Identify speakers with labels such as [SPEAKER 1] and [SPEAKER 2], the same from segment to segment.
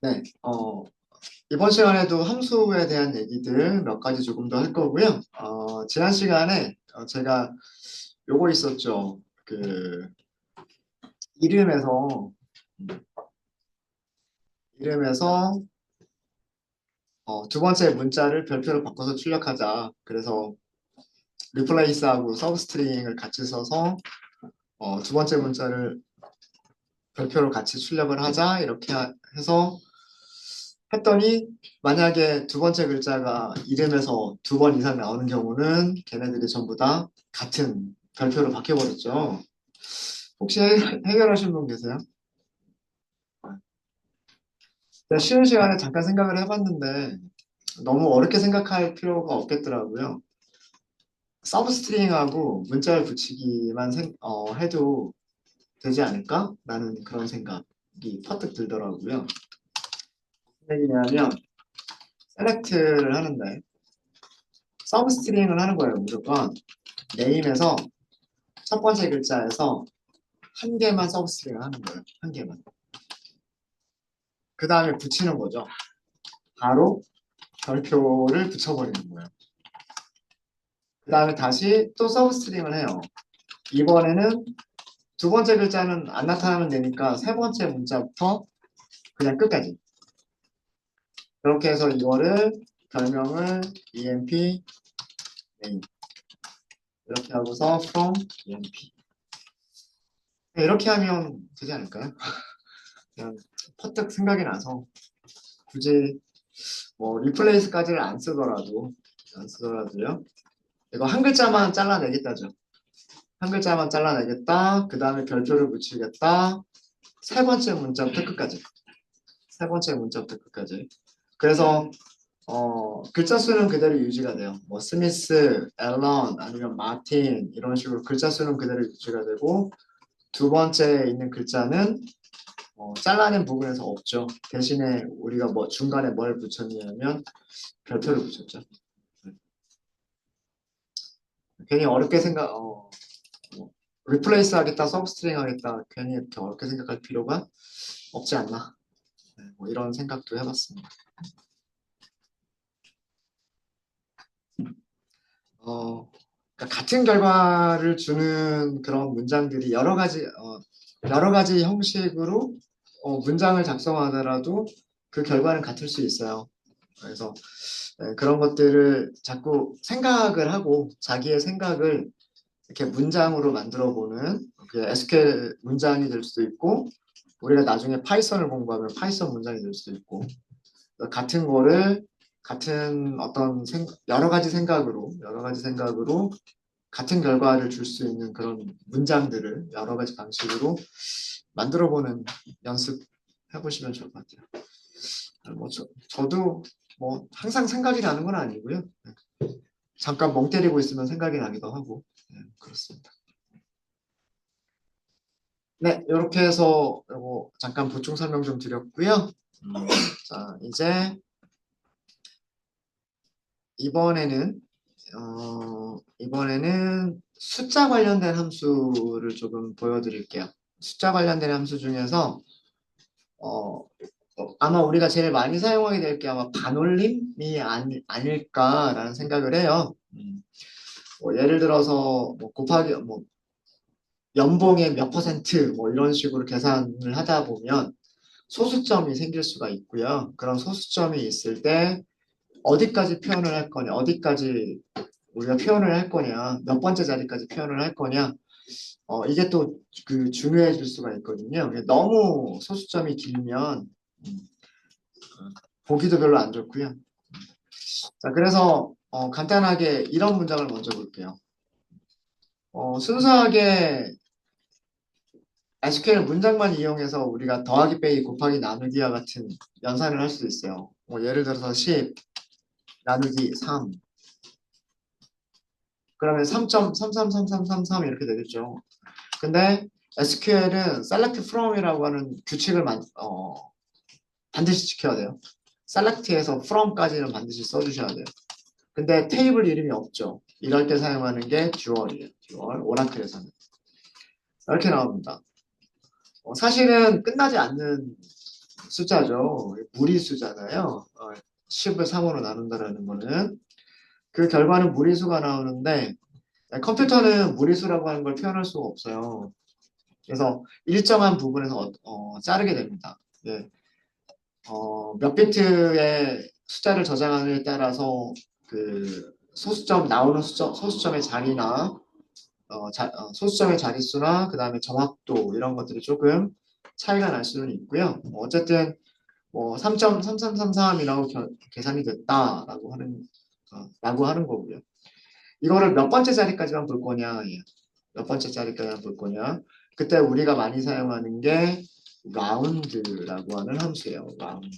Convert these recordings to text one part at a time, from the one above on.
[SPEAKER 1] 네, 이번 시간에도 함수에 대한 얘기들 몇 가지 조금 더 할 거고요. 지난 시간에 제가 요거 있었죠. 그, 이름에서, 음, 이름에서, 두 번째 문자를 별표로 바꿔서 출력하자. 그래서 replace하고 substring을 같이 써서, 두 번째 문자를 별표로 같이 출력을 하자. 이렇게 해서 했더니 만약에 두 번째 글자가 이름에서 두 번 이상 나오는 경우는 걔네들이 전부 다 같은 별표로 바뀌어버렸죠. 혹시 해결하신 분 계세요? 제가 쉬는 시간에 잠깐 생각을 해봤는데 너무 어렵게 생각할 필요가 없겠더라고요. 서브스트링하고 문자를 붙이기만 해도 되지 않을까? 라는 그런 생각이 퍼뜩 들더라고요. 무슨 얘기냐면 셀렉트를 하는데 서브스트링을 하는 거예요. 무조건 네임에서 첫 번째 글자에서 한 개만 서브스트링을 하는 거예요. 한 개만. 그 다음에 붙이는 거죠. 바로 별표를 붙여버리는 거예요. 그 다음에 다시 또 서브스트링을 해요. 이번에는 두 번째 글자는 안 나타나면 되니까 세 번째 문자부터 그냥 끝까지. 그렇게 해서 이거를 별명을 emp name 이렇게 하고서 from emp 이렇게 하면 되지 않을까요? 그냥 퍼뜩 생각이 나서 굳이 뭐 리플레이스까지는 안 쓰더라도요. 이거 한 글자만 잘라내겠다죠. 한 글자만 잘라내겠다. 그 다음에 별표를 붙이겠다. 세 번째 문자부터 끝까지. 세 번째 문자부터 끝까지. 그래서 글자 수는 그대로 유지가 돼요. 뭐 스미스, 앨런, 아니면 마틴 이런 식으로 글자 수는 그대로 유지가 되고 두 번째 있는 글자는 잘라낸 부분에서 없죠. 대신에 우리가 뭐 중간에 뭘 붙였냐면 별표를 붙였죠. 괜히 어렵게 리플레이스 하겠다, 서브스트링 하겠다, 괜히 이렇게 어렵게 생각할 필요가 없지 않나. 네, 뭐 이런 생각도 해봤습니다. 그러니까 같은 결과를 주는 그런 문장들이 여러 가지 형식으로 문장을 작성하더라도 그 결과는 같을 수 있어요. 그래서 그런 것들을 자꾸 생각을 하고 자기의 생각을 이렇게 문장으로 만들어 보는 그 SQL 문장이 될 수도 있고 우리가 나중에 파이썬을 공부하면 파이썬 문장이 될 수도 있고 같은 거를 같은 여러 가지 생각으로 같은 결과를 줄 수 있는 그런 문장들을 여러 가지 방식으로 만들어 보는 연습 해보시면 좋을 것 같아요. 뭐 저도 뭐 항상 생각이 나는 건 아니고요. 잠깐 멍 때리고 있으면 생각이 나기도 하고 그렇습니다. 네, 이렇게 해서 요거 잠깐 보충 설명 좀 드렸고요. 음, 자, 이번에는 이번에는 숫자 관련된 함수를 조금 보여드릴게요. 숫자 관련된 함수 중에서 어, 아마 우리가 제일 많이 사용하게 될 게 아마 반올림이 아닐까라는 생각을 해요. 뭐 예를 들어서 뭐 곱하기 뭐 연봉의 몇 퍼센트 뭐 이런 식으로 계산을 하다 보면 소수점이 생길 수가 있고요. 그런 소수점이 있을 때 어디까지 표현을 할 거냐, 어디까지 우리가 표현을 할 거냐, 몇 번째 자리까지 표현을 할 거냐, 이게 또 그 중요해질 수가 있거든요. 너무 소수점이 길면 보기도 별로 안 좋고요. 자, 그래서 간단하게 이런 문장을 먼저 볼게요. 순수하게 SQL 문장만 이용해서 우리가 더하기 빼기 곱하기 나누기와 같은 연산을 할 수도 있어요. 예를 들어서 10 나누기 3 그러면 3.333333 이렇게 되겠죠. 근데 SQL은 select from이라고 하는 규칙을 반드시 지켜야 돼요. select에서 from까지는 반드시 써주셔야 돼요. 근데 테이블 이름이 없죠. 이럴 때 사용하는 게 듀얼이에요. 듀얼, 오라클에서는. 이렇게 나옵니다. 사실은 끝나지 않는 숫자죠. 무리수잖아요. 10을 3으로 나눈다라는 거는. 그 결과는 무리수가 나오는데 컴퓨터는 무리수라고 하는 걸 표현할 수가 없어요. 그래서 일정한 부분에서 자르게 됩니다. 예. 몇 비트의 숫자를 저장하느냐에 따라서 그 소수점 나오는 소수점의 자리나 소수점의 자릿수나 그 다음에 정확도 이런 것들이 조금 차이가 날 수는 있고요. 어쨌든 뭐 3.3333이라고 계산이 됐다라고 라고 하는 거고요. 이거를 몇 번째 자리까지만 볼 거냐, 예. 몇 번째 자리까지만 볼 거냐. 그때 우리가 많이 사용하는 게 라운드라고 하는 함수예요. 라운드.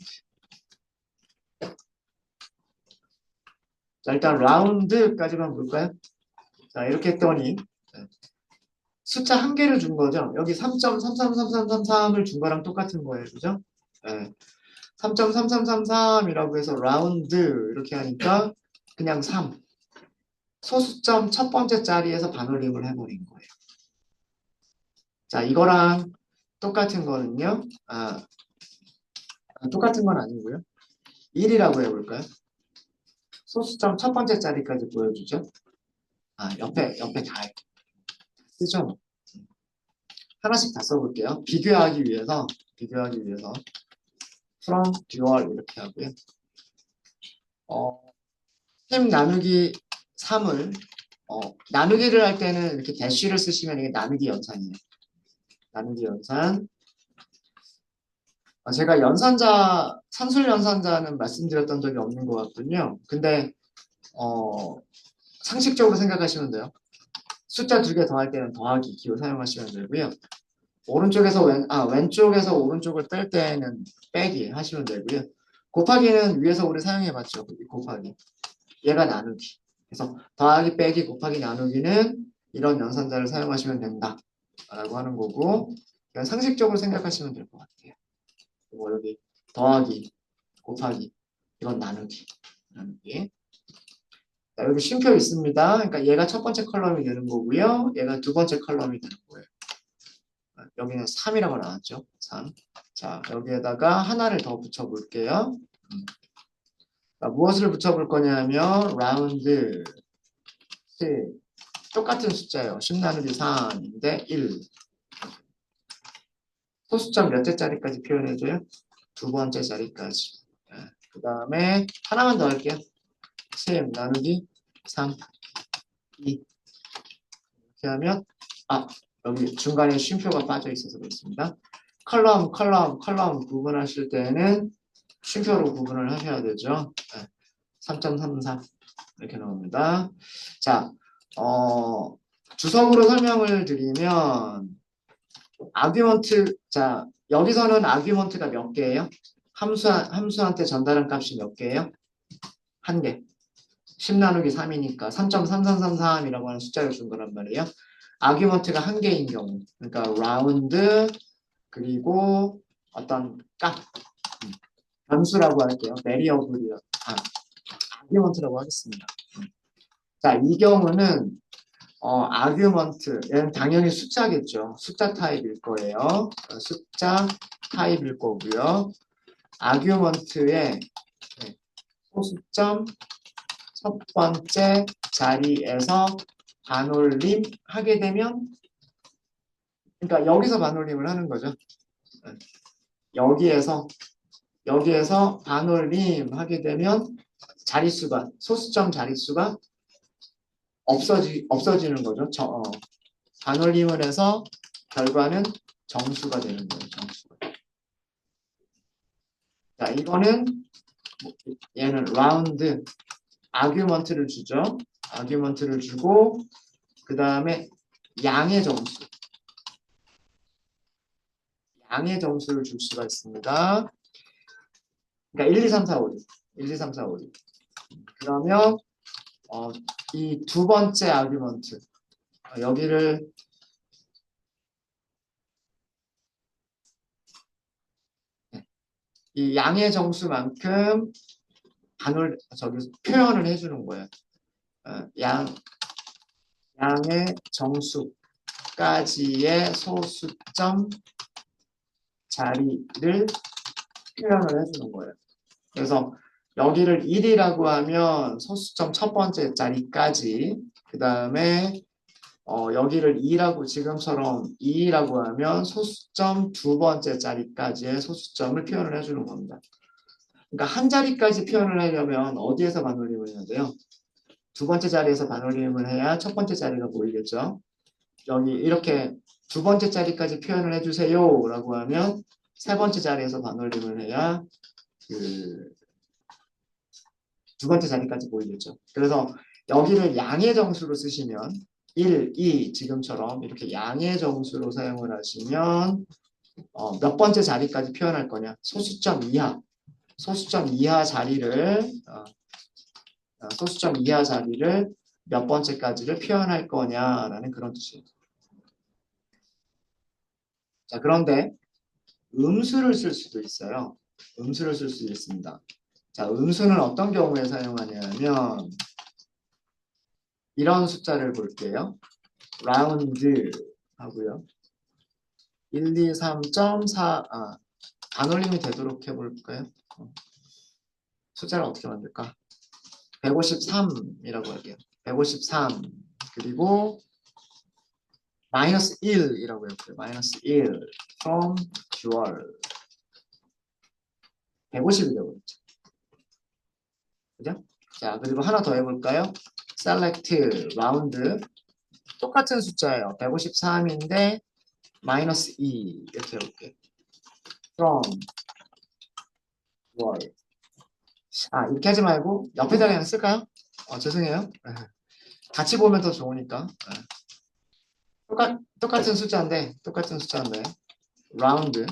[SPEAKER 1] 자, 일단 라운드까지만 볼까요? 자, 이렇게 했더니 숫자 한 개를 준 거죠. 여기 3.333333을 준 거랑 똑같은 거예요. 그죠? 네. 3.3333이라고 해서 라운드 이렇게 하니까 그냥 3. 소수점 첫 번째 자리에서 반올림을 해버린 거예요. 자, 이거랑 똑같은 거는요. 똑같은 건 아니고요. 1이라고 해볼까요? 소수점 첫 번째 자리까지 보여주죠. 옆에 다 쓰죠. 하나씩 다 써볼게요. 비교하기 위해서 from dual 이렇게 하고요. 10 나누기 3을 나누기를 할 때는 이렇게 대쉬를 쓰시면 이게 나누기 연산이에요. 나누기 연산. 제가 산술 연산자는 말씀드렸던 적이 없는 것 같군요. 근데 상식적으로 생각하시면 돼요. 숫자 두 개 더할 때는 더하기 기호 사용하시면 되고요. 왼쪽에서 오른쪽을 뺄 때는 빼기 하시면 되고요. 곱하기는 위에서 우리 사용해봤죠. 곱하기. 얘가 나누기. 그래서 더하기, 빼기, 곱하기, 나누기는 이런 연산자를 사용하시면 된다. 라고 하는 거고, 그냥 상식적으로 생각하시면 될 것 같아요. 그리고 여기 더하기, 곱하기, 이건 나누기. 자, 여기 쉼표 있습니다. 그러니까 얘가 첫 번째 컬럼이 되는 거고요. 얘가 두 번째 컬럼이 되는 거예요. 여기는 3이라고 나왔죠. 3. 자, 여기에다가 하나를 더 붙여볼게요. 자, 무엇을 붙여볼 거냐면 라운드 10. 똑같은 숫자예요. 10 나누기 3인데 1. 소수점 몇째 자리까지 표현해줘요? 두 번째 자리까지. 그 다음에 하나만 더 할게요. 10 나누기 3, 2. 이렇게 하면 여기 중간에 쉼표가 빠져 있어서 그렇습니다. 컬럼 구분하실 때는 쉼표로 구분을 하셔야 되죠. 3.33 이렇게 나옵니다. 자, 주석으로 설명을 드리면 아규먼트, 자, 여기서는 아규먼트가 몇 개예요? 함수한테 전달한 값이 몇 개예요? 한 개. 10 나누기 3이니까 3.3333이라고 하는 숫자를 준 거란 말이에요. 아규먼트가 한 개인 경우. 그러니까 라운드 그리고 어떤 값. 변수라고 할게요. 베리어블이요. 아규먼트라고 하겠습니다. 자, 이 경우는 아규먼트, 얘는 당연히 숫자겠죠. 숫자 타입일 거예요. 숫자 타입일 거고요. 아규먼트의 소수점 첫 번째 자리에서 반올림 하게 되면, 그러니까 여기서 반올림을 하는 거죠. 여기에서 반올림 하게 되면 소수점 자릿수가 없어지는 거죠. 반올림을 해서 결과는 정수가 되는 거예요. 정수가. 자, 이거는 얘는 라운드 아규먼트를 주죠. 아규먼트를 주고 그 다음에 양의 정수를 줄 수가 있습니다. 그러니까 1, 2, 3, 4, 5, 6. 1, 2, 3, 4, 5, 6. 그러면 이 두 번째 아규먼트 여기를 이 양의 정수만큼 표현을 해주는 거예요. 양의 정수까지의 소수점 자리를 표현을 해주는 거예요. 그래서 여기를 1이라고 하면 소수점 첫 번째 자리까지, 그 다음에 여기를 2라고 지금처럼 2라고 하면 소수점 두 번째 자리까지의 소수점을 표현을 해주는 겁니다. 그러니까 한 자리까지 표현을 하려면 어디에서 반올림을 해야 돼요? 두 번째 자리에서 반올림을 해야 첫 번째 자리가 보이겠죠? 여기 이렇게 두 번째 자리까지 표현을 해주세요 라고 하면 세 번째 자리에서 반올림을 해야 그 두 번째 자리까지 보이겠죠. 그래서 여기를 양의 정수로 쓰시면 1, 2 지금처럼 이렇게 양의 정수로 사용을 하시면 몇 번째 자리까지 표현할 거냐? 소수점 이하 자리를 소수점 이하 자리를 몇 번째까지를 표현할 거냐라는 그런 뜻이에요. 자, 그런데 음수를 쓸 수도 있어요. 음수를 쓸 수 있습니다. 자, 음수는 어떤 경우에 사용하냐면 이런 숫자를 볼게요. 라운드 하고요. 1, 2, 3.4 반올림이 되도록 해볼까요? 숫자를 어떻게 만들까? 153이라고 할게요. 153 그리고 마이너스 1이라고 해볼게요. 마이너스 1 from dual 150이 되어버렸죠. 그죠? 자, 그리고 하나 더 해볼까요? select round 똑같은 숫자예요. 153인데 마이너스 2 이렇게 해볼게요. from dual 이렇게 하지 말고 옆에다 그냥 쓸까요? 죄송해요. 같이 보면 더 좋으니까. 똑같은 숫자인데 라운드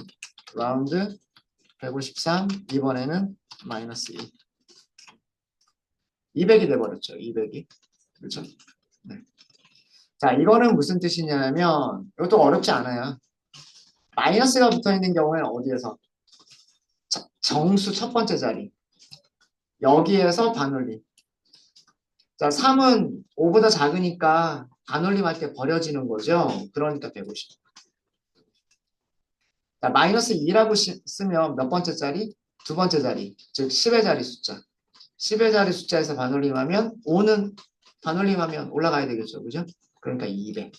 [SPEAKER 1] 153 이번에는 마이너스 200이 돼버렸죠. 200이 그렇죠? 네. 자, 이거는 무슨 뜻이냐면 이것도 어렵지 않아요. 마이너스가 붙어있는 경우에는 어디에서? 정수 첫 번째 자리 여기에서 반올림. 자, 3은 5보다 작으니까 반올림할 때 버려지는 거죠. 그러니까 150. 자, 마이너스 2라고 쓰면 몇 번째 자리? 두 번째 자리. 즉 10의 자리 숫자. 10의 자리 숫자에서 반올림하면 5는 반올림하면 올라가야 되겠죠. 그죠? 그러니까 200.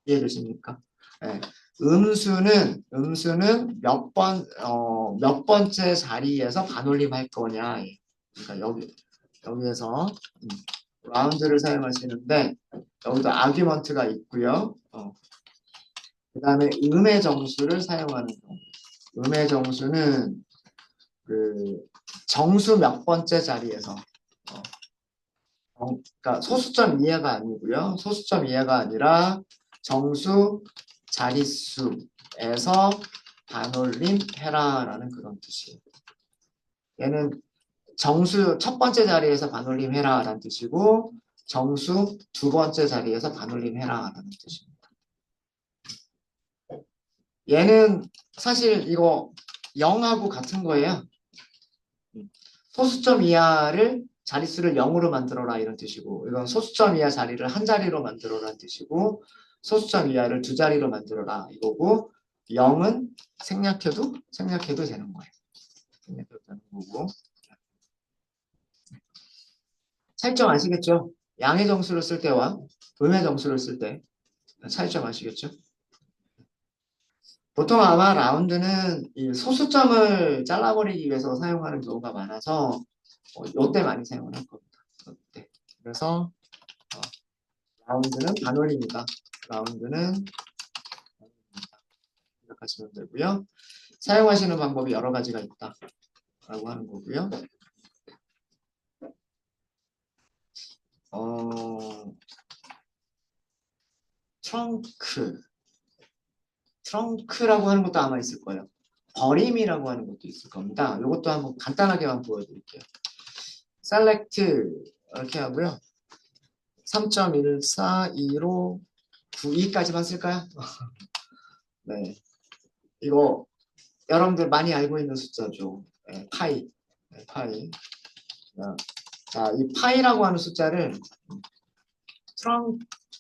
[SPEAKER 1] 이해되십니까? 네. 음수는 몇 번째 자리에서 반올림할 거냐. 그러니까 여기에서 라운드를 사용하시는데 여기도 아규먼트가 있고요. 그 다음에 음의 정수를 사용하는 거. 음의 정수는 그 정수 몇 번째 자리에서 그러니까 소수점 이하가 아니고요. 소수점 이하가 아니라 정수 자릿수에서 반올림 해라라는 그런 뜻이에요. 얘는 정수 첫 번째 자리에서 반올림 해라라는 뜻이고 정수 두 번째 자리에서 반올림 해라라는 뜻입니다. 얘는 사실 이거 0하고 같은 거예요. 소수점 이하를 자릿수를 0으로 만들어라 이런 뜻이고 이건 소수점 이하 자리를 한 자리로 만들어라는 뜻이고 소수점 이하를 두 자리로 만들어라 이거고 0은 생략해도 되는 거예요. 생략해도 되는 거고 차이점 아시겠죠? 양의 정수를 쓸 때와 음의 정수를 쓸 때 차이점 아시겠죠? 보통 아마 라운드는 이 소수점을 잘라버리기 위해서 사용하는 경우가 많아서 이때 많이 사용을 할 겁니다. 이때. 그래서 라운드는 반올림이다. 라운드는 생각하시면 되고요. 사용하시는 방법이 여러 가지가 있다. 라고 하는 거고요. 트렁크라고 하는 것도 아마 있을 거예요. 버림이라고 하는 것도 있을 겁니다. 이것도 한번 간단하게만 보여드릴게요. select 이렇게 하고요. 3.1425 92까지만 쓸까요? 네, 이거 여러분들 많이 알고 있는 숫자죠. 네, 파이. 네, 파이. 자, 이 파이라고 하는 숫자를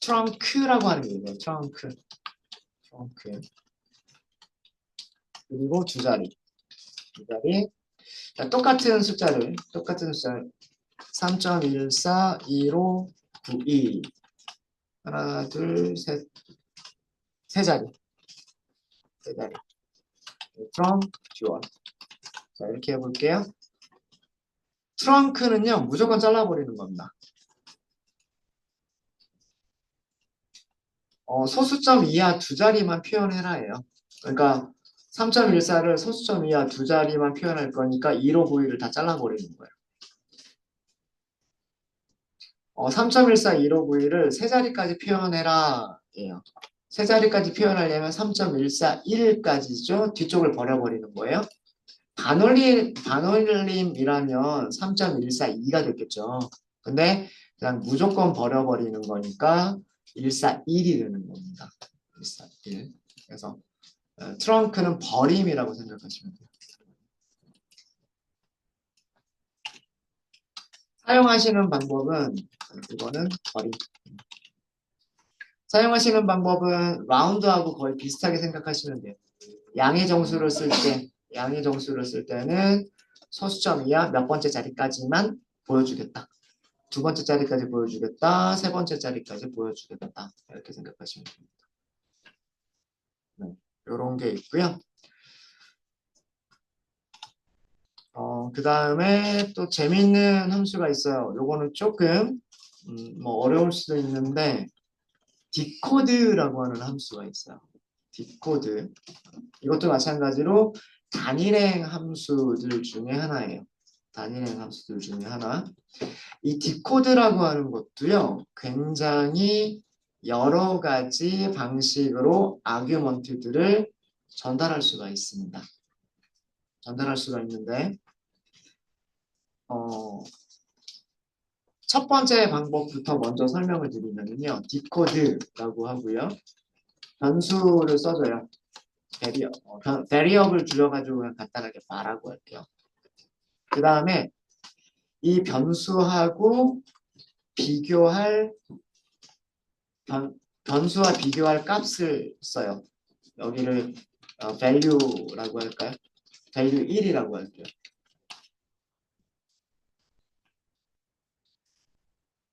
[SPEAKER 1] 트렁크라고 하는 거예요. 트렁크. 그리고 두 자리. 두 자리. 자, 똑같은 숫자를 3.14, 15, 92 하나, 둘, 셋, 세 자리. 세 자리. from 듀얼. 자, 이렇게 해볼게요. 트렁크는요, 무조건 잘라버리는 겁니다. 소수점 이하 두 자리만 표현해라예요. 그러니까 3.14를 소수점 이하 두 자리만 표현할 거니까 1592를 다 잘라버리는 거예요. 3.14, 1592를 세 자리까지 표현해라 예요. 세 자리까지 표현하려면 3.14, 1까지죠. 뒤쪽을 버려버리는 거예요. 반올림이라면 3.142가 됐겠죠. 근데 그냥 무조건 버려버리는 거니까 141이 되는 겁니다. 141. 그래서 트렁크는 버림이라고 생각하시면 돼요. 사용하시는 방법은 이거는 버림. 사용하시는 방법은 라운드하고 거의 비슷하게 생각하시면 돼요. 양의 정수를 쓸 때는 소수점 이하 몇 번째 자리까지만 보여주겠다. 두 번째 자리까지 보여주겠다. 세 번째 자리까지 보여주겠다. 이렇게 생각하시면 됩니다. 네, 이런 게 있고요. 그 다음에 또 재미있는 함수가 있어요. 요거는 조금 뭐 어려울 수도 있는데 디코드라고 하는 함수가 있어요. 디코드. 이것도 마찬가지로 단일행 함수들 중에 하나예요. 단일행 함수들 중에 하나. 이 디코드라고 하는 것도요, 굉장히 여러 가지 방식으로 아규먼트들을 전달할 수가 있습니다. 전달할 수가 있는데, 첫 번째 방법부터 먼저 설명을 드리면요, 디코드라고 하고요, 변수를 써줘요. 베리업을 줄여가지고 그냥 간단하게 말하고 할게요. 그 다음에 이 변수하고 비교할 변수와 비교할 값을 써요. 여기를 value라고 할까요? value 1이라고 할게요.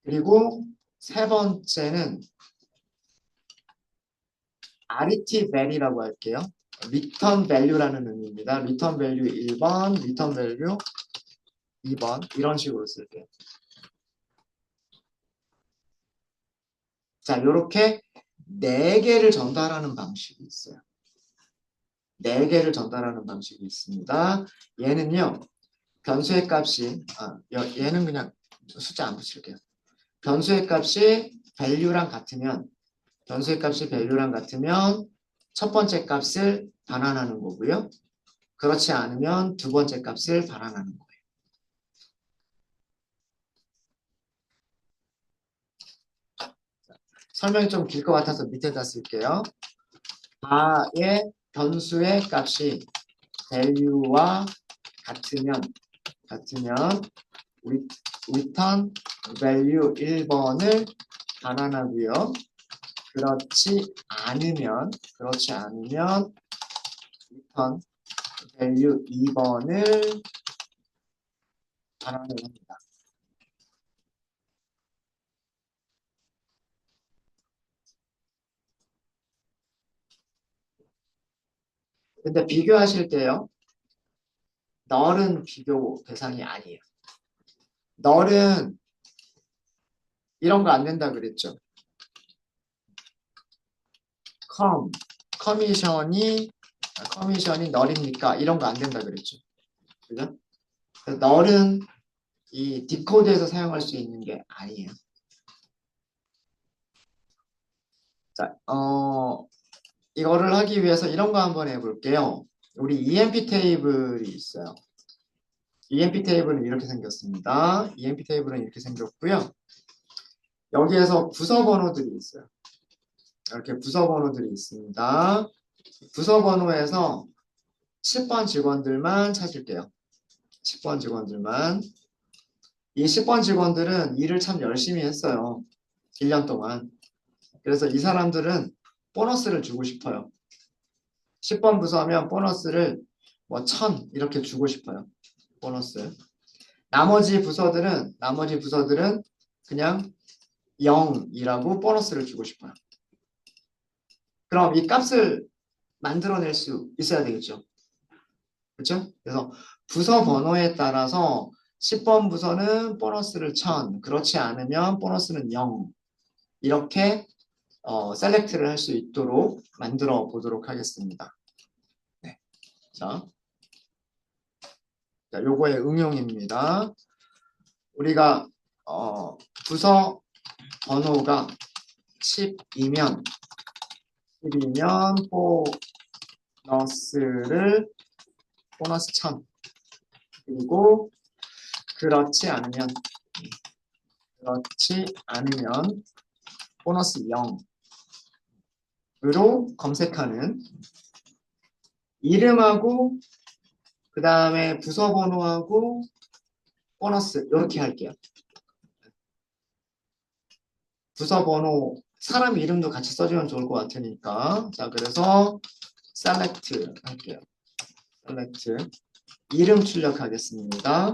[SPEAKER 1] 그리고 세 번째는 RET-VALUe라고 할게요. return value라는 의미입니다. return value 1번, return value 2번 이런 식으로 쓸게요. 자, 이렇게 4개를 전달하는 방식이 있어요. 4개를 전달하는 방식이 있습니다. 얘는요, 변수의 값이, 얘는 그냥 숫자 안 붙일게요. 변수의 값이 value랑 같으면, 첫 번째 값을 반환하는 거고요. 그렇지 않으면 두 번째 값을 반환하는 거예요. 설명이 좀 길 것 같아서 밑에다 쓸게요. 바의 변수의 값이 value와 같으면 return value 1번을 반환하고요. 그렇지 않으면 return value 2번을 반환을 합니다. 근데 비교하실 때요. 널은 비교 대상이 아니에요. 널은 이런 거 안 된다 그랬죠. 커미션이 널입니까? 이런 거 안 된다 그랬죠. 그죠? 널은 이 디코드에서 사용할 수 있는 게 아니에요. 자, 이거를 하기 위해서 이런 거 한번 해볼게요. 우리 EMP 테이블이 있어요. EMP 테이블은 이렇게 생겼습니다. EMP 테이블은 이렇게 생겼고요. 여기에서 부서 번호들이 있어요. 이렇게 부서 번호들이 있습니다. 부서 번호에서 10번 직원들만 찾을게요. 10번 직원들만. 이 10번 직원들은 일을 참 열심히 했어요. 1년 동안. 그래서 이 사람들은 보너스를 주고 싶어요. 10번 부서하면 보너스를 뭐 1000 이렇게 주고 싶어요. 보너스. 나머지 부서들은 그냥 0이라고 보너스를 주고 싶어요. 그럼 이 값을 만들어낼 수 있어야 되겠죠. 그렇죠? 그래서 부서 번호에 따라서 10번 부서는 보너스를 1000, 그렇지 않으면 보너스는 0 이렇게 셀렉트를 할 수 있도록 만들어 보도록 하겠습니다. 네. 자, 요거의 응용입니다. 우리가 부서 번호가 10이면 보너스를 보너스 1000 그리고 그렇지 않으면 보너스 0으로 검색하는 이름하고 그 다음에 부서 번호하고 보너스 이렇게 할게요. 부서 번호 사람 이름도 같이 써주면 좋을 것 같으니까 자 그래서 select 할게요. select 이름 출력하겠습니다.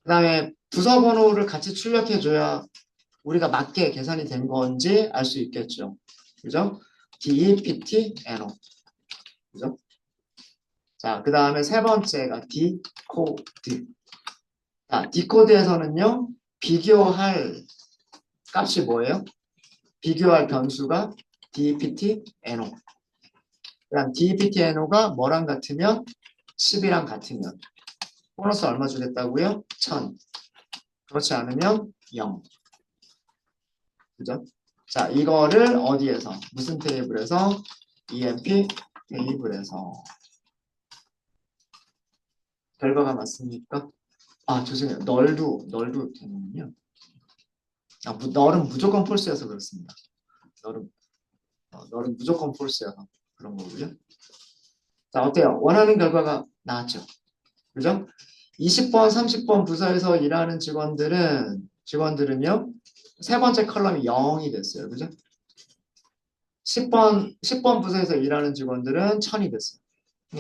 [SPEAKER 1] 그 다음에 부서 번호를 같이 출력해줘야 우리가 맞게 계산이 된 건지 알 수 있겠죠. 그죠? DEPTNO. 그죠? 자, 그 다음에 세 번째가 디코드. 자, 디코드에서는요, 비교할 값이 뭐예요? 비교할 변수가 DEPTNO. 그 다음 DEPTNO가 뭐랑 같으면? 10이랑 같으면. 보너스 얼마 주겠다고요? 1000. 그렇지 않으면 0. 그죠? 자, 이거를 어디에서? 무슨 테이블에서? EMP 테이블에서. 결과가 맞습니까? 아, 죄송해요. 널도 되는군요. 아, 널은 무조건 폴스여서 그렇습니다. 널은 무조건 폴스여서 그런 거고요. 자, 어때요? 원하는 결과가 나왔죠? 그죠? 20번, 30번 부서에서 일하는 직원들은요, 세 번째 컬럼이 0이 됐어요. 그죠? 10번 부서에서 일하는 직원들은 1000이 됐어요.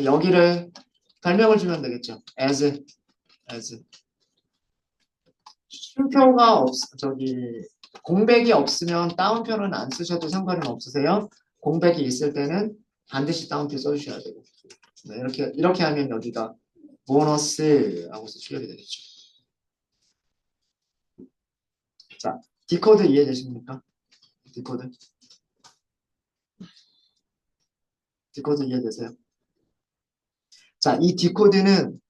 [SPEAKER 1] 여기를 별명을 주면 되겠죠. as. 쉼표가 공백이 없으면 다운표는 안 쓰셔도 상관은 없으세요. 공백이 있을 때는 반드시 다운표 써주셔야 되고. 네, 이렇게 하면 여기가 보너스하고서 출력이 되겠죠. 자, 디코드 이해되십니까? 디코드 이해되세요? 자, 이 디코드는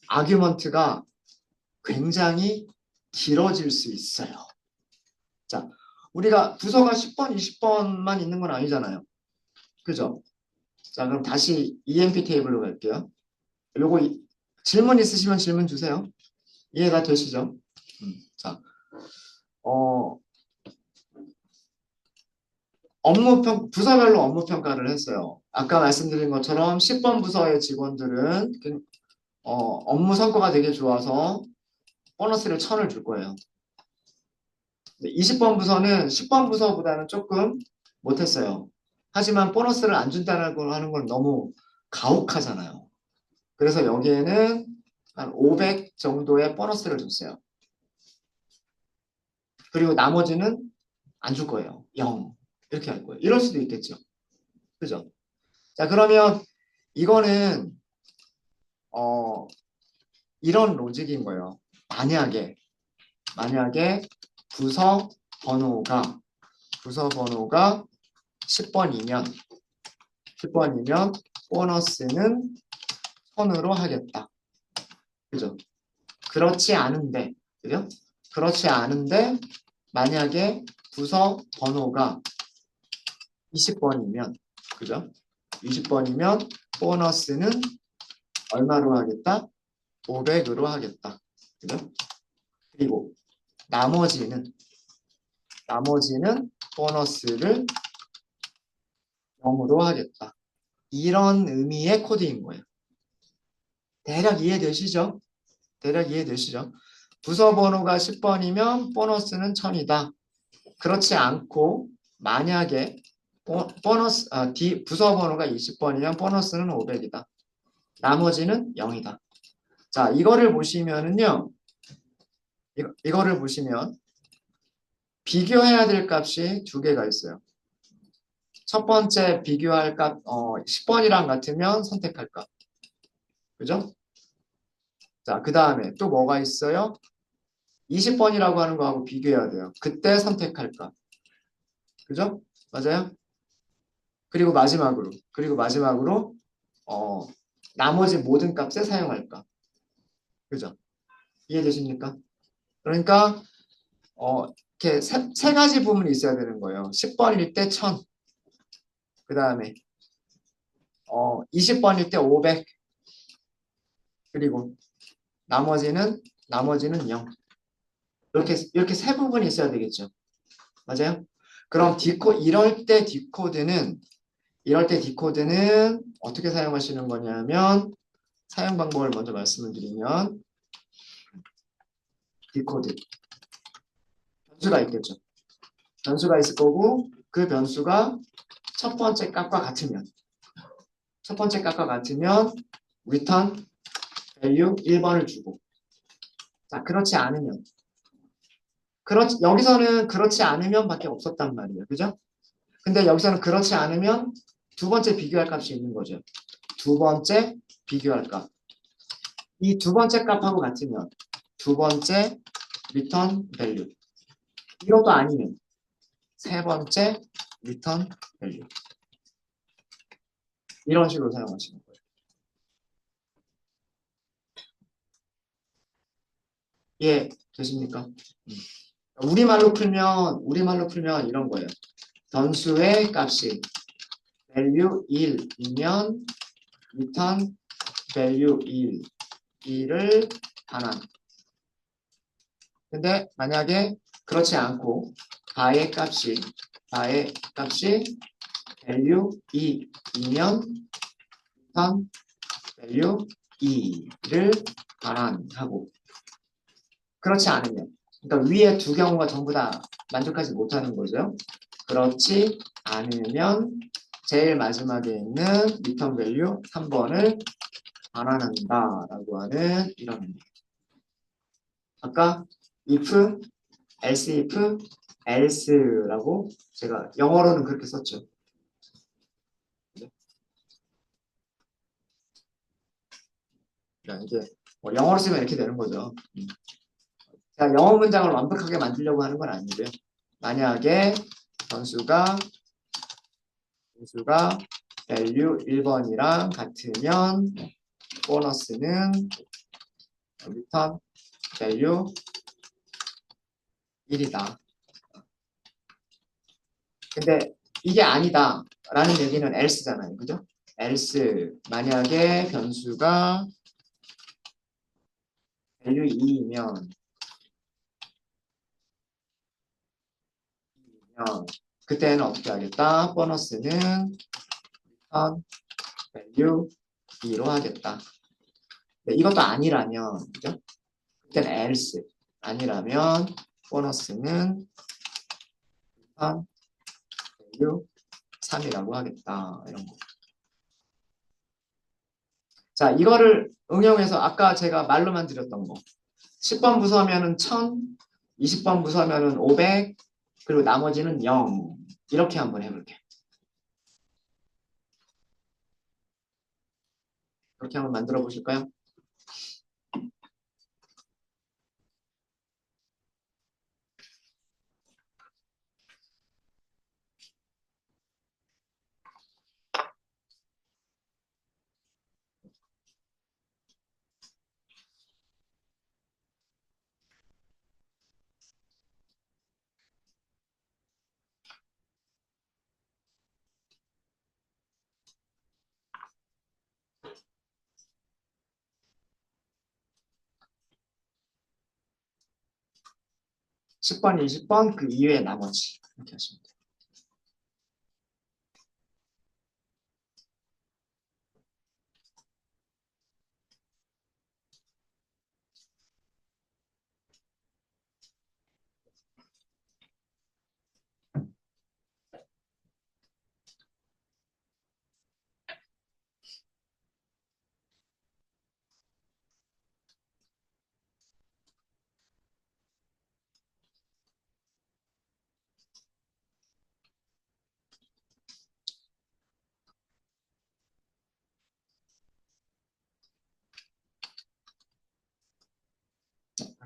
[SPEAKER 1] 아규먼트가 굉장히 길어질 수 있어요. 자, 우리가 부서가 10번, 20번만 있는 건 아니잖아요. 그죠? 자, 그럼 다시 EMP 테이블로 갈게요. 요거 질문 있으시면 질문 주세요. 이해가 되시죠? 자, 어, 부서별로 업무 평가를 했어요. 아까 말씀드린 것처럼 10번 부서의 직원들은 업무 성과가 되게 좋아서 보너스를 1000을 줄 거예요. 20번 부서는 10번 부서보다는 조금 못했어요. 하지만 보너스를 안 준다는 걸 하는 건 너무 가혹하잖아요. 그래서 여기에는 한 500 정도의 보너스를 줬어요. 그리고 나머지는 안 줄 거예요. 0. 이렇게 할 거예요. 이럴 수도 있겠죠. 그죠? 자, 그러면 이거는 이런 로직인 거예요. 만약에 부서 번호가 10번이면 보너스는 1000으로 하겠다. 그죠? 그렇지 않은데 만약에 부서 번호가 20번이면 그죠? 20번이면 보너스는 얼마로 하겠다? 500으로 하겠다. 그죠? 그리고 나머지는 보너스를 0으로 하겠다. 이런 의미의 코드인 거예요. 대략 이해되시죠? 부서 번호가 10번이면 보너스는 1000이다. 그렇지 않고 만약에 보너스, 부서 번호가 20번이면 보너스는 500이다. 나머지는 0이다. 자, 이거를 보시면은요, 이거를 보시면 비교해야 될 값이 두 개가 있어요. 첫 번째 비교할 값, 10번이랑 같으면 선택할 값. 그죠? 자, 그 다음에 또 뭐가 있어요? 20번이라고 하는 거하고 비교해야 돼요. 그때 선택할 값. 그죠? 맞아요? 그리고 마지막으로, 어, 나머지 모든 값에 사용할 값. 그죠? 이해되십니까? 그러니까, 이렇게 세 가지 부분이 있어야 되는 거예요. 10번일 때 1000. 그 다음에, 20번일 때 500. 그리고 나머지는 0. 이렇게 세 부분이 있어야 되겠죠. 맞아요? 그럼 이럴 때 디코드는 어떻게 사용하시는 거냐면, 사용 방법을 먼저 말씀을 드리면, 디코드. 변수가 있겠죠. 변수가 있을 거고, 그 변수가 첫 번째 값과 같으면, return value 1번을 주고, 자, 여기서는 그렇지 않으면 밖에 없었단 말이에요. 그죠? 근데 여기서는 그렇지 않으면 두 번째 비교할 값이 있는 거죠. 두 번째 비교할 값. 이 두 번째 값하고 같으면 두 번째 return value. 이것도 아니면 세 번째 return value. 이런 식으로 사용하시는 거예요. 예, 되십니까? 우리말로 풀면 이런 거예요. 변수의 값이 value 1이면 return value 1을 반환. 근데 만약에 그렇지 않고 바의 값이 value 2이면 return value 2를 반환하고 그렇지 않으면 그러니까 위에 두 경우가 전부 다 만족하지 못하는 거죠. 그렇지 않으면 제일 마지막에 있는 return value 3번을 반환한다라고 하는 이런 의미. 아까 if, else if, else라고 제가 영어로는 그렇게 썼죠. 그러니까 이게 영어로 쓰면 이렇게 되는 거죠. 제가 영어 문장을 완벽하게 만들려고 하는 건 아니고요. 만약에 변수가 value 1번이랑 같으면 보너스는 return value 1이다. 근데 이게 아니다 라는 얘기는 else잖아요. 그죠? else 만약에 변수가 value 2이면 그때는 어떻게 하겠다? 보너스는 return value 2로 하겠다. 네, 이것도 아니라면 그죠? 그때는 else 아니라면 보너스는 return value 3이라고 하겠다. 이런 거. 자, 이거를 응용해서 아까 제가 말로만 드렸던 거. 10번 부서하면은 1000, 20번 부서하면은 500, 그리고 나머지는 0. 이렇게 한번 해볼게요. 그렇게 한번 만들어 보실까요? 10번, 20번, 그 이외의 나머지. 이렇게 하시면 돼요.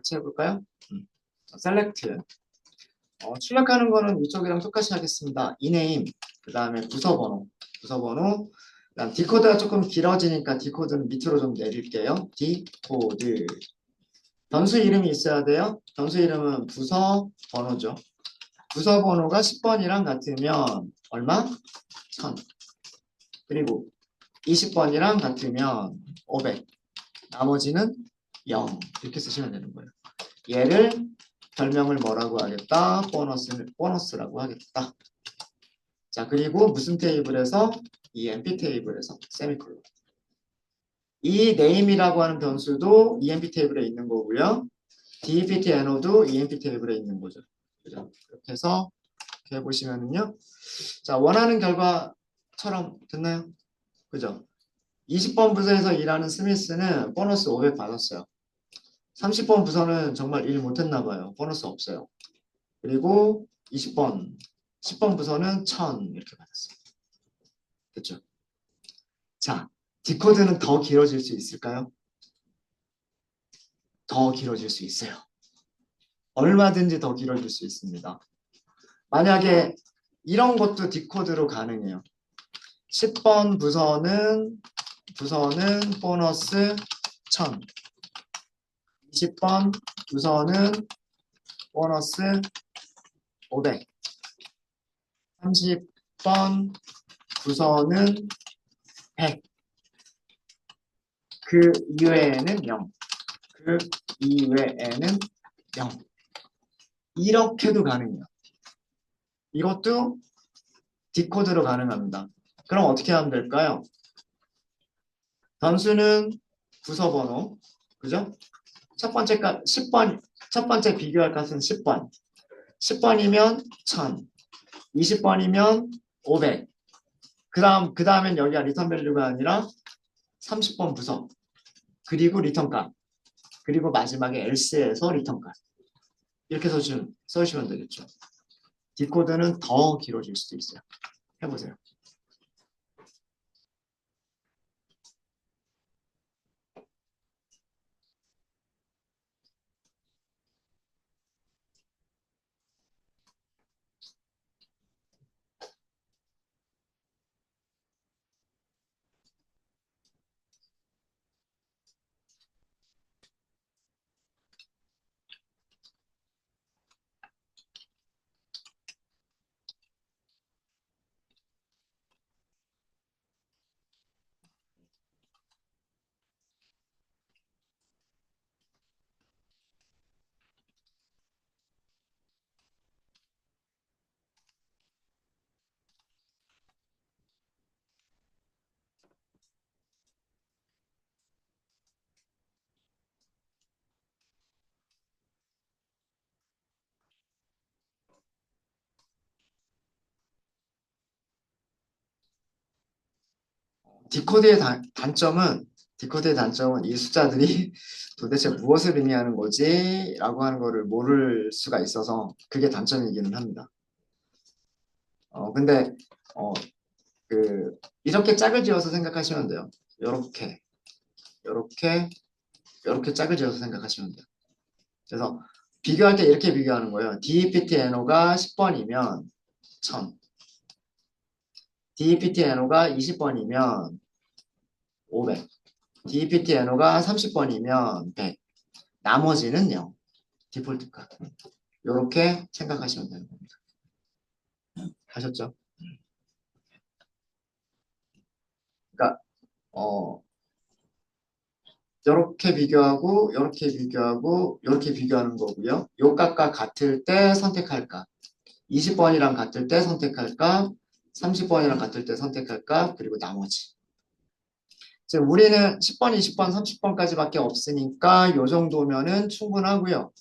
[SPEAKER 1] 같이 해볼까요? 자, select. 출력하는 거는 이쪽이랑 똑같이 하겠습니다. 이네임, 그 다음에 부서 번호, 그다음 디코드가 조금 길어지니까 디코드는 밑으로 좀 내릴게요. 디코드. 변수 이름이 있어야 돼요. 변수 이름은 부서 번호죠. 부서 번호가 10번이랑 같으면 얼마? 1000. 그리고 20번이랑 같으면 500. 나머지는 0. 이렇게 쓰시면 되는 거예요. 얘를 별명을 뭐라고 하겠다? 보너스라고 하겠다. 자, 그리고 무슨 테이블에서? 이 MP 테이블에서 세미콜론. 이 name이라고 하는 변수도 EMP 테이블에 있는 거고요. DEPTNO도 EMP 테이블에 있는 거죠. 그죠? 이렇게 해서 이렇게 해보시면은요. 자, 원하는 결과처럼 됐나요? 그죠? 20번 부서에서 일하는 스미스는 보너스 500 받았어요. 30번 부서는 정말 일 못했나 봐요. 보너스 없어요. 그리고 20번, 10번 부서는 1000 이렇게 받았어요. 됐죠? 자, 디코드는 더 길어질 수 있을까요? 더 길어질 수 있어요. 얼마든지 더 길어질 수 있습니다. 만약에 이런 것도 디코드로 가능해요. 10번 부서는 보너스 1000. 20번 부서는 보너스 500. 30번 부서는 100. 그 이외에는 0. 그 이외에는 0. 이렇게도 가능해요. 이것도 디코드로 가능합니다. 그럼 어떻게 하면 될까요? 변수는 부서 번호, 그죠? 첫 번째 값 10번, 첫 번째 비교할 값은 10번. 10번이면 1000, 20번이면 500. 그 다음엔 여기가 리턴 밸류가 아니라 30번 부서, 그리고 리턴 값, 그리고 마지막에 else에서 리턴 값. 이렇게 써주시면 되겠죠. 디코드는 더 길어질 수도 있어요. 해보세요. 디코드의 단점은 이 숫자들이 도대체 무엇을 의미하는 거지? 라고 하는 거를 모를 수가 있어서 그게 단점이기는 합니다. 근데 어, 이렇게 짝을 지어서 생각하시면 돼요. 요렇게, 요렇게, 요렇게 짝을 지어서 생각하시면 돼요. 그래서 비교할 때 이렇게 비교하는 거예요. DEPTNO가 10번이면 1000, DEPTNO가 20번이면 500, DEPTNO가 30번이면 100, 나머지는 0, 디폴트 값. 이렇게 생각하시면 되는 겁니다. 하셨죠? 그러니까 이렇게 비교하고 이렇게 비교하고 이렇게 비교하는 거고요. 요 값과 같을 때 선택할까? 20번이랑 같을 때 선택할까? 30번이랑 같을 때 선택할까? 그리고 나머지. 지금 우리는 10번, 20번, 30번까지밖에 없으니까 요 정도면은 충분하고요.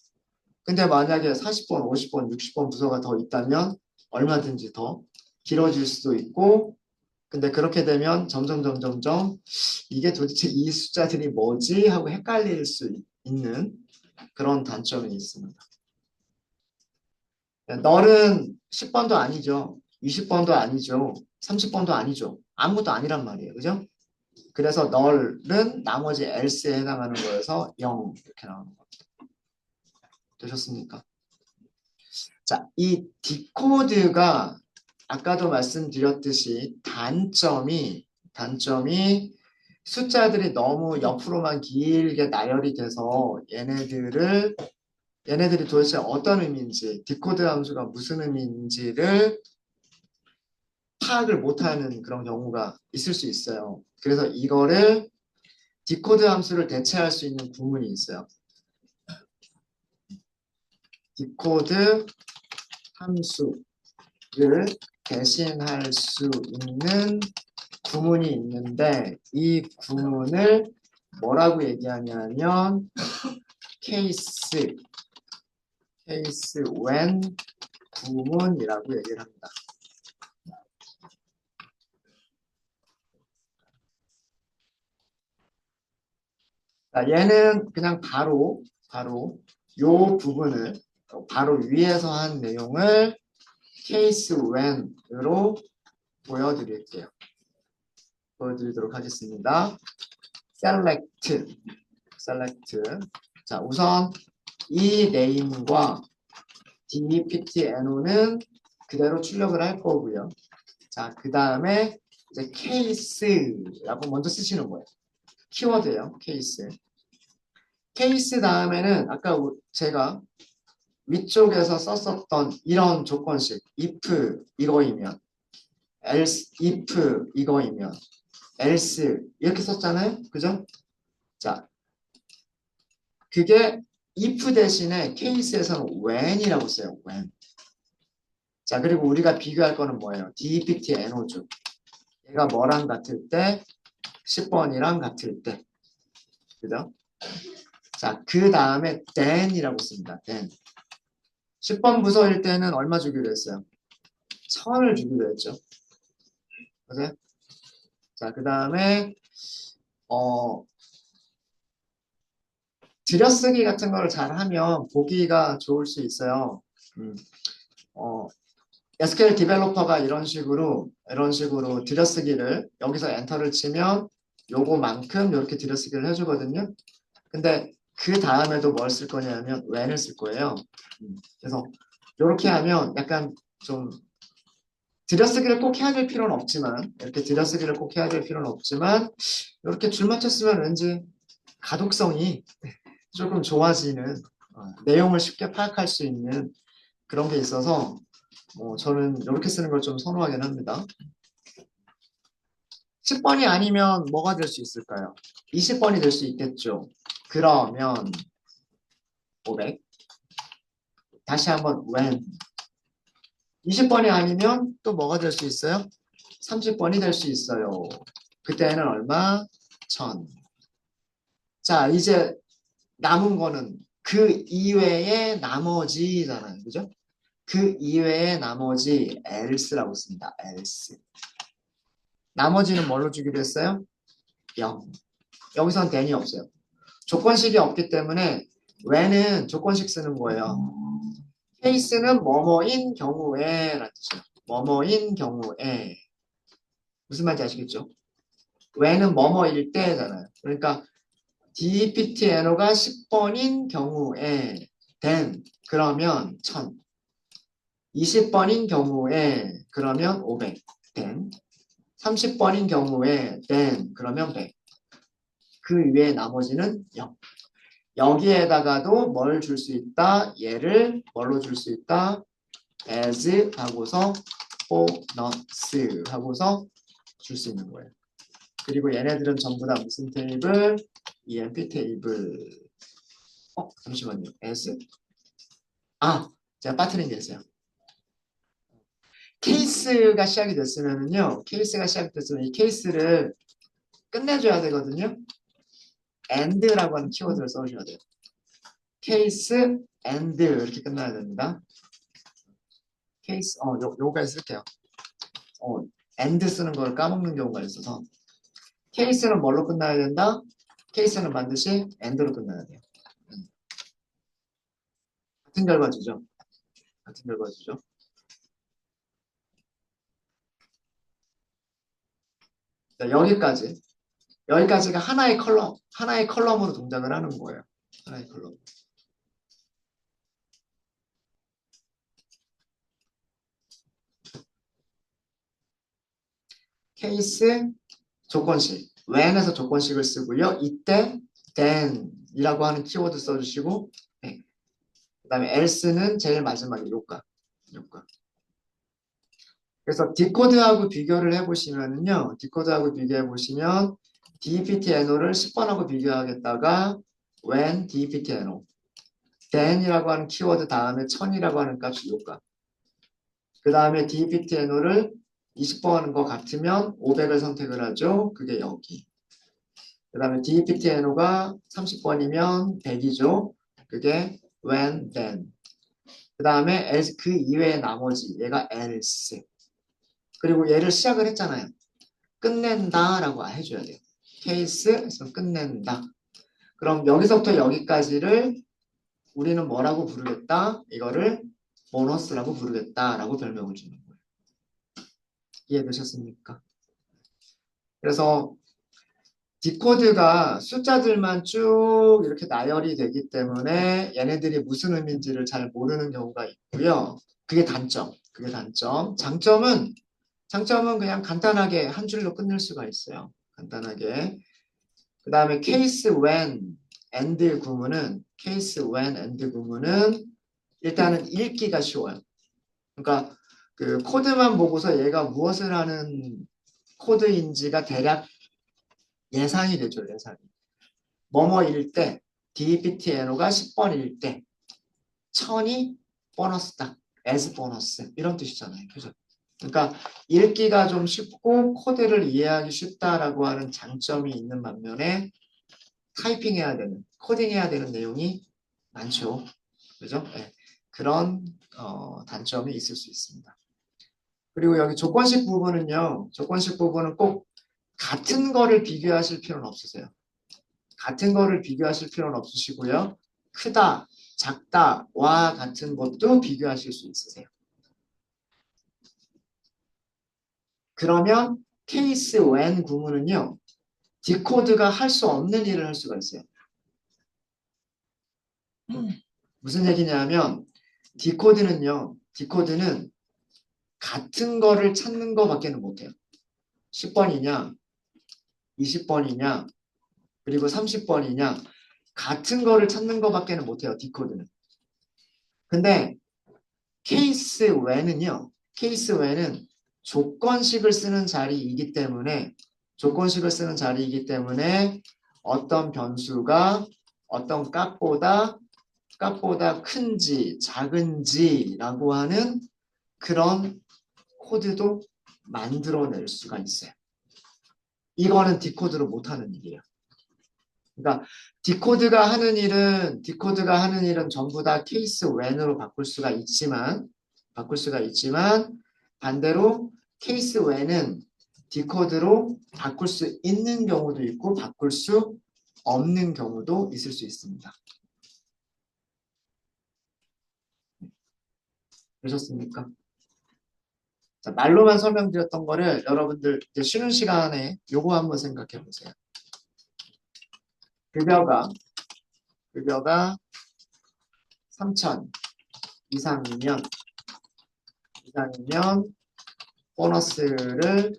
[SPEAKER 1] 근데 만약에 40번, 50번, 60번 부서가 더 있다면 얼마든지 더 길어질 수도 있고, 근데 그렇게 되면 점점 이게 도대체 이 숫자들이 뭐지? 하고 헷갈릴 수 있는 그런 단점이 있습니다. 널은 10번도 아니죠. 20번도 아니죠. 30번도 아니죠. 아무것도 아니란 말이에요. 그죠? 그래서 널은 나머지 else에 해당하는 거여서 0 이렇게 나오는 겁니다. 되셨습니까? 자, 이 디코드가 아까도 말씀드렸듯이 단점이 숫자들이 너무 옆으로만 길게 나열이 돼서 얘네들이 도대체 어떤 의미인지, 디코드 함수가 무슨 의미인지를 파악을 못하는 그런 경우가 있을 수 있어요. 그래서 이거를 디코드 함수를 대체할 수 있는 구문이 있어요. 디코드 함수를 대신할 수 있는 구문이 있는데 이 구문을 뭐라고 얘기하냐면 케이스 when 구문이라고 얘기를 합니다. 자, 얘는 그냥 바로 요 부분을 바로 위에서 한 내용을 케이스 when으로 보여드리도록 하겠습니다. select. 자, 우선 이 name과 dptno는 그대로 출력을 할 거고요. 자, 그 다음에 이제 case라고 먼저 쓰시는 거예요. 키워드예요. 케이스 다음에는 아까 제가 위쪽에서 썼었던 이런 조건식 if 이거이면 if 이거이면 else 이렇게 썼잖아요. 그죠? 자, 그게 if 대신에 케이스에서는 when이라고 써요. when. 자, 그리고 우리가 비교할 거는 뭐예요? DPT NO죠. 얘가 뭐랑 같을 때? 10번이랑 같을 때. 그죠? 자, 그 다음에 then이라고 씁니다. then. 10번 부서일 때는 얼마 주기로 했어요? 1000을 주기로 했죠. 그죠? 자, 그 다음에 들여쓰기 같은 걸 잘하면 보기가 좋을 수 있어요. SQL 디벨로퍼가 이런 식으로 들여쓰기를 여기서 엔터를 치면 요거만큼 이렇게 들여쓰기를 해주거든요. 근데 그 다음에도 뭘 쓸 거냐면 when을 쓸 거예요. 그래서 이렇게 하면 약간 좀 들여쓰기를 꼭 해야 될 필요는 없지만 이렇게 줄 맞췄으면 왠지 가독성이 조금 좋아지는 내용을 쉽게 파악할 수 있는 그런 게 있어서 저는 이렇게 쓰는 걸 좀 선호하긴 합니다. 10번이 아니면 뭐가 될 수 있을까요? 20번이 될 수 있겠죠. 그러면 500 다시 한번 when 20번이 아니면 또 뭐가 될 수 있어요? 30번이 될 수 있어요. 그때는 얼마? 1000. 자, 이제 남은 거는 그 이외의 나머지잖아요. 그죠? 그 이외의 나머지 else라고 씁니다. else. 나머지는 뭘로 주기로 했어요? 0. 여기선 then이 없어요. 조건식이 없기 때문에 when은 조건식 쓰는 거예요. case는 뭐뭐인 경우에 라는 뜻이에요. 뭐뭐인 경우에. 무슨 말인지 아시겠죠? when은 뭐뭐일 때잖아요. 그러니까 dptno가 10번인 경우에 then 그러면 1000. 20번인 경우에 그러면 500 then 30번인 경우에 then 그러면 100. 그 위에 나머지는 0. 여기에다가도 뭘 줄 수 있다? 얘를 뭘로 줄 수 있다? as 하고서 bonus 하고서 줄 수 있는 거예요. 그리고 얘네들은 전부 다 무슨 테이블? EMP 테이블. 잠시만요. as? 제가 빠뜨린 게 있어요. 케이스가 시작이 됐으면요. 이 케이스를 끝내줘야 되거든요. and라고 하는 키워드를 써주셔야 돼요. 케이스 and 이렇게 끝나야 됩니다. 케이스 요거까지 쓸게요. and 쓰는 걸 까먹는 경우가 있어서 케이스는 뭘로 끝나야 된다? 케이스는 반드시 and로 끝나야 돼요. 같은 결과지죠. 자, 여기까지가 하나의 컬럼으로 동작을 하는 거예요. 하나의 컬럼. 케이스 조건식. when에서 조건식을 쓰고요. 이때 then 이라고 하는 키워드 써주시고 네. 그 다음에 else는 제일 마지막에 요가. 요가. 그래서 디코드하고 비교를 해보시면은요. 디코드하고 비교해보시면 deptno를 10번하고 비교하겠다가 when deptno then이라고 하는 키워드 다음에 1000이라고 하는 값이 요가. 그 다음에 deptno를 20번 하는 것 같으면 500을 선택을 하죠. 그게 여기. 그 다음에 deptno가 30번이면 100이죠. 그게 when, then. 그 다음에 else 그 이외의 나머지 얘가 else. 그리고 얘를 시작을 했잖아요. 끝낸다 라고 해줘야 돼요. 케이스에서 끝낸다. 그럼 여기서부터 여기까지를 우리는 뭐라고 부르겠다? 이거를 보너스라고 부르겠다 라고 별명을 주는 거예요. 이해되셨습니까? 그래서 디코드가 숫자들만 쭉 이렇게 나열이 되기 때문에 얘네들이 무슨 의미인지를 잘 모르는 경우가 있고요. 그게 단점. 그게 단점. 장점은 그냥 간단하게 한 줄로 끝낼 수가 있어요. 간단하게. 그 다음에 case when and 구문은 case when and 구문은 일단은 읽기가 쉬워요. 그러니까 그 코드만 보고서 얘가 무엇을 하는 코드인지가 대략 예상이 되죠. 예상이. 뭐뭐일 때 deptno가 10번일 때 1000이 보너스다. as 보너스 이런 뜻이잖아요. 그죠? 그러니까 읽기가 좀 쉽고 코드를 이해하기 쉽다라고 하는 장점이 있는 반면에 타이핑해야 되는, 코딩해야 되는 내용이 많죠. 그죠? 네. 그런 단점이 있을 수 있습니다. 그리고 여기 조건식 부분은요. 조건식 부분은 꼭 같은 거를 비교하실 필요는 없으세요. 같은 거를 비교하실 필요는 없으시고요. 크다, 작다와 같은 것도 비교하실 수 있으세요. 그러면 케이스 when 구문은요. 디코드가 할 수 없는 일을 할 수가 있어요. 무슨 얘기냐면 디코드는 같은 거를 찾는 거밖에는 못해요. 10번이냐, 20번이냐, 그리고 30번이냐 같은 거를 찾는 거밖에는 못해요. 디코드는. 근데 케이스 when은 조건식을 쓰는 자리이기 때문에 어떤 변수가 어떤 값보다 큰지 작은지라고 하는 그런 코드도 만들어낼 수가 있어요. 이거는 디코드로 못하는 일이에요. 그러니까 디코드가 하는 일은 전부 다 케이스 when으로 바꿀 수가 있지만 반대로 케이스 when은 디코드로 바꿀 수 있는 경우도 있고 바꿀 수 없는 경우도 있을 수 있습니다. 되셨습니까? 자, 말로만 설명드렸던 거를 여러분들 이제 쉬는 시간에 요거 한번 생각해 보세요. 급여가 3,000 이상이면 보너스를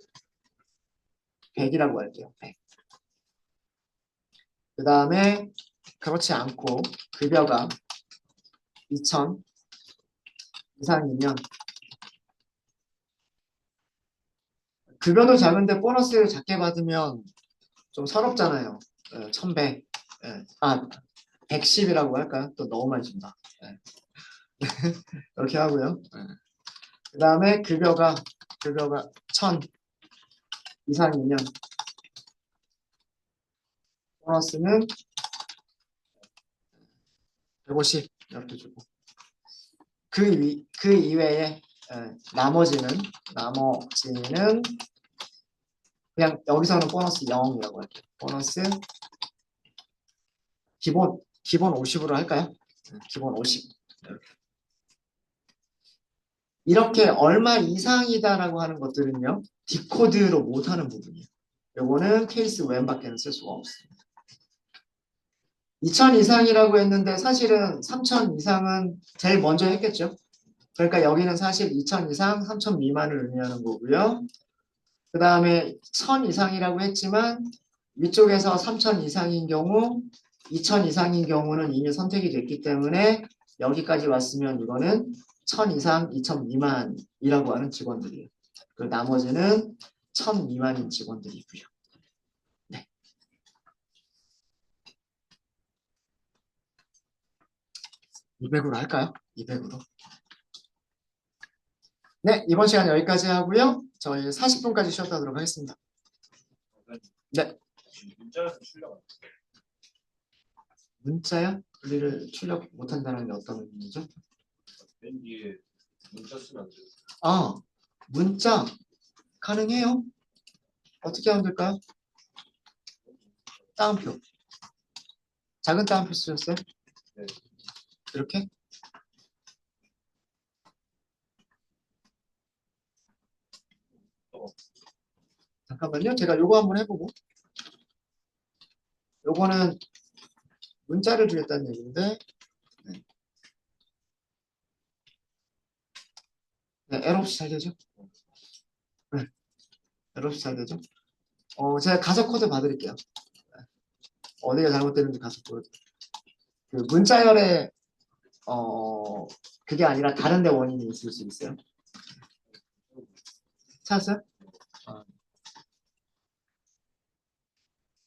[SPEAKER 1] 100이라고 할게요. 100. 그 다음에 그렇지 않고 급여가 2,000 이상이면 급여도 작은데 보너스를 작게 받으면 좀 서럽잖아요. 1,100. 110이라고 할까요? 또 너무 많이 준다. 이렇게 하고요. 그 다음에 급여가 1,000 이상이면 보너스는 150 이렇게 주고 그 이외에 나머지는 그냥 여기서는 보너스 0이라고 할게요. 보너스 기본 50으로 할까요? 기본 50 이렇게 얼마 이상이다라고 하는 것들은요. 디코드로 못하는 부분이에요. 요거는 케이스 when밖에는 쓸 수가 없습니다. 2,000 이상이라고 했는데 사실은 3,000 이상은 제일 먼저 했겠죠. 그러니까 여기는 사실 2,000 이상, 3,000 미만을 의미하는 거고요. 그 다음에 1000 이상이라고 했지만 위쪽에서 3000 이상인 경우, 2000 이상인 경우는 이미 선택이 됐기 때문에 여기까지 왔으면 이거는 1000 이상, 2000 미만이라고 하는 직원들이에요. 그 나머지는 1000 미만인 직원들이고요. 네. 200으로 할까요? 200으로. 네, 이번 시간 여기까지 하고요. 저희 40분까지 쉬었다 하도록 하겠습니다. 네.
[SPEAKER 2] 문자에서 출력
[SPEAKER 1] 문자요? 분리를 출력 못한다는 게 어떤 의미죠?
[SPEAKER 2] 맨 뒤에 문자 쓰면 안 돼요.
[SPEAKER 1] 아, 문자 가능해요? 어떻게 하면 될까요? 따옴표. 작은 따옴표 쓰셨어요?
[SPEAKER 2] 네.
[SPEAKER 1] 이렇게? 잠깐만요. 제가 요거 한번 해보고. 요거는 문자를 주겠다는 얘기인데, 네. 네, 에러 없이 잘 되죠? 네, 에러 없이 잘 되죠? 제가 가석 코드 봐드릴게요. 어디가 잘못되는지 가석 코드. 그 문자열에, 그게 아니라 다른 데 원인이 있을 수 있어요. 찾았어요?